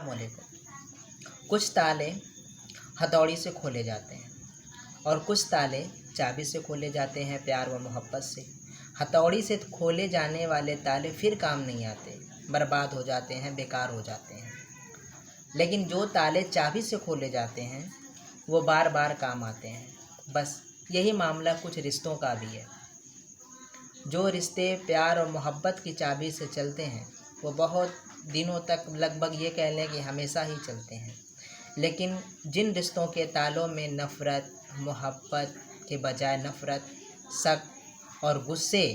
अस्सलाम वालेकुम। कुछ ताले हथौड़ी से खोले जाते हैं और कुछ ताले चाबी से खोले जाते हैं, प्यार व मोहब्बत से। हथौड़ी से खोले जाने वाले ताले फिर काम नहीं आते, बर्बाद हो जाते हैं, बेकार हो जाते हैं। लेकिन जो ताले चाबी से खोले जाते हैं वो बार बार काम आते हैं। बस यही मामला कुछ रिश्तों का भी है। जो रिश्ते प्यार और मोहब्बत की चाबी से चलते हैं वो बहुत दिनों तक, लगभग ये कह लें कि हमेशा ही चलते हैं। लेकिन जिन रिश्तों के तालों में नफ़रत, मोहब्बत के बजाय नफ़रत, शक और गुस्से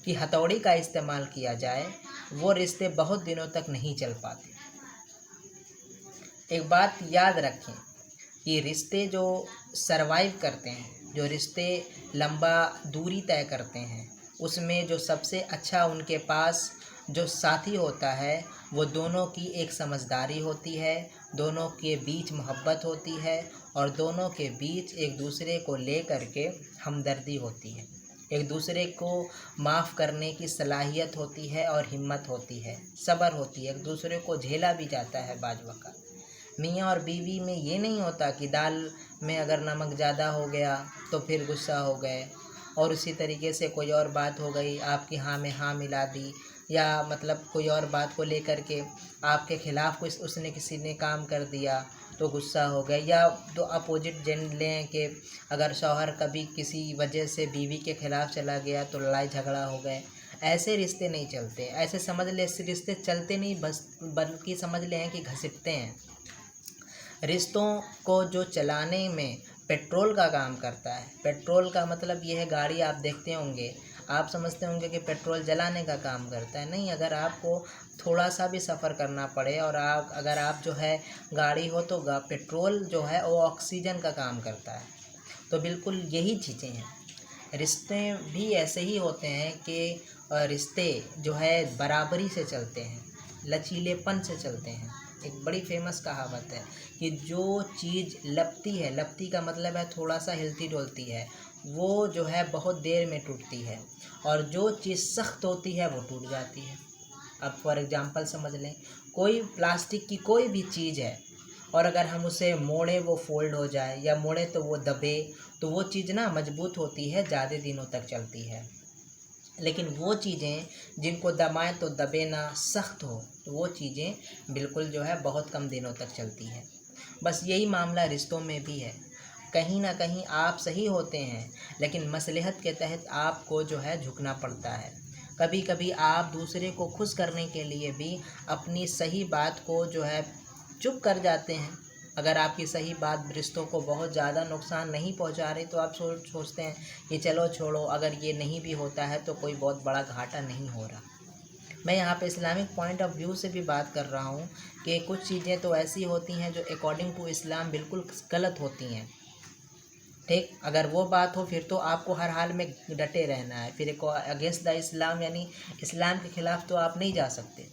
की हथौड़ी का इस्तेमाल किया जाए, वो रिश्ते बहुत दिनों तक नहीं चल पाते। एक बात याद रखें कि रिश्ते जो सरवाइव करते हैं, जो रिश्ते लंबा दूरी तय करते हैं, उसमें जो सबसे अच्छा उनके पास जो साथी होता है वो दोनों की एक समझदारी होती है, दोनों के बीच मोहब्बत होती है और दोनों के बीच एक दूसरे को ले कर के हमदर्दी होती है, एक दूसरे को माफ़ करने की सलाहियत होती है और हिम्मत होती है, सब्र होती है, एक दूसरे को झेला भी जाता है बाज वक़्त। मियाँ और बीवी में ये नहीं होता कि दाल में अगर नमक ज़्यादा हो गया तो फिर गुस्सा हो गए और उसी तरीके से कोई और बात हो गई, आपकी हाँ में हाँ मिला दी, या मतलब कोई और बात को लेकर के आपके ख़िलाफ़ कुछ उसने किसी ने काम कर दिया तो गुस्सा हो गए। या तो अपोजिट जेंडर लें कि अगर शौहर कभी किसी वजह से बीवी के ख़िलाफ़ चला गया तो लड़ाई झगड़ा हो गए। ऐसे रिश्ते नहीं चलते, ऐसे समझ ले रिश्ते चलते नहीं, बस बल्कि समझ लें कि घसीटते हैं। रिश्तों को जो चलाने में पेट्रोल का काम करता है, पेट्रोल का मतलब ये है, गाड़ी आप देखते होंगे, आप समझते होंगे कि पेट्रोल जलाने का काम करता है। नहीं, अगर आपको थोड़ा सा भी सफ़र करना पड़े और अगर आप जो है गाड़ी हो तो पेट्रोल जो है वो ऑक्सीजन का काम करता है। तो बिल्कुल यही चीज़ें हैं। रिश्ते भी ऐसे ही होते हैं कि रिश्ते जो है बराबरी से चलते हैं, लचीलेपन से चलते हैं। एक बड़ी फेमस कहावत है कि जो चीज़ लपती है, लपती का मतलब है थोड़ा सा हिलती डुलती है, वो जो है बहुत देर में टूटती है, और जो चीज़ सख्त होती है वो टूट जाती है। अब फॉर एग्ज़ाम्पल समझ लें, कोई प्लास्टिक की कोई भी चीज़ है और अगर हम उसे मोड़े वो फोल्ड हो जाए, या मोड़े तो वो दबे, तो वो चीज़ ना मजबूत होती है, ज़्यादा दिनों तक चलती है। लेकिन वो चीज़ें जिनको दबाएं तो दबे ना, सख्त हो, तो वो चीज़ें बिल्कुल जो है बहुत कम दिनों तक चलती हैं। बस यही मामला रिश्तों में भी है। कहीं ना कहीं आप सही होते हैं, लेकिन मसलहत के तहत आपको जो है झुकना पड़ता है। कभी कभी आप दूसरे को खुश करने के लिए भी अपनी सही बात को जो है चुप कर जाते हैं। अगर आपकी सही बात रिश्तों को बहुत ज़्यादा नुकसान नहीं पहुंचा रही तो आप सोचते हैं कि चलो छोड़ो, अगर ये नहीं भी होता है तो कोई बहुत बड़ा घाटा नहीं हो रहा। मैं यहाँ पे इस्लामिक पॉइंट ऑफ व्यू से भी बात कर रहा हूँ कि कुछ चीज़ें तो ऐसी होती हैं जो अकॉर्डिंग टू इस्लाम बिल्कुल गलत होती हैं। ठीक, अगर वो बात हो फिर तो आपको हर हाल में डटे रहना है, फिर अगेंस्ट द इस्लाम यानी इस्लाम के ख़िलाफ़ तो आप नहीं जा सकते।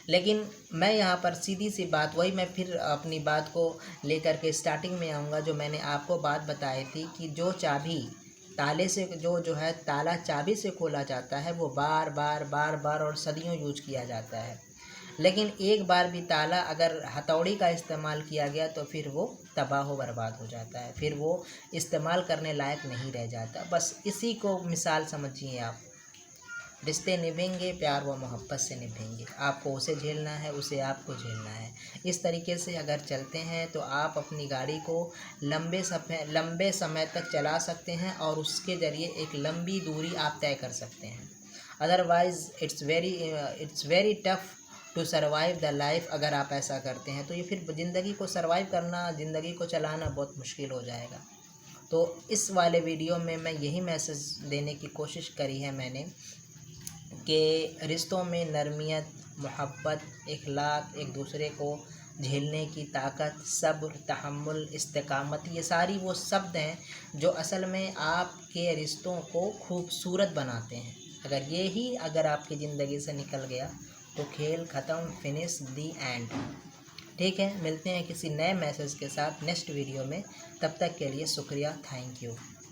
लेकिन मैं यहाँ पर सीधी सी बात, वही मैं फिर अपनी बात को लेकर के स्टार्टिंग में आऊँगा, जो मैंने आपको बात बताई थी कि जो चाबी ताले से जो है ताला चाबी से खोला जाता है वो बार बार बार बार और सदियों यूज किया जाता है। लेकिन एक बार भी ताला अगर हथौड़ी का इस्तेमाल किया गया तो फिर वो तबाह बर्बाद हो जाता है, फिर वो इस्तेमाल करने लायक नहीं रह जाता। बस इसी को मिसाल समझिए आप। रिश्ते निभेंगे प्यार व मोहब्बत से निभेंगे, आपको उसे झेलना है, उसे आपको झेलना है। इस तरीके से अगर चलते हैं तो आप अपनी गाड़ी को लंबे समय तक चला सकते हैं और उसके ज़रिए एक लंबी दूरी आप तय कर सकते हैं। Otherwise it's very tough to survive the life. अगर आप ऐसा करते हैं तो ये फिर ज़िंदगी को सर्वाइव करना, ज़िंदगी को चलाना बहुत मुश्किल हो जाएगा। तो इस वाले वीडियो में मैं यही मैसेज देने की कोशिश करी है मैंने कि रिश्तों में नरमियत, मोहब्बत, इखलाक, एक दूसरे को झेलने की ताकत, सब्र, तहम्मुल, इस्तिकामत, ये सारी वो शब्द हैं जो असल में आपके रिश्तों को खूबसूरत बनाते हैं। अगर आपकी ज़िंदगी से निकल गया तो खेल ख़त्म, फिनिश दी एंड। ठीक है, मिलते हैं किसी नए मैसेज के साथ नेक्स्ट वीडियो में। तब तक के लिए शुक्रिया, थैंक यू।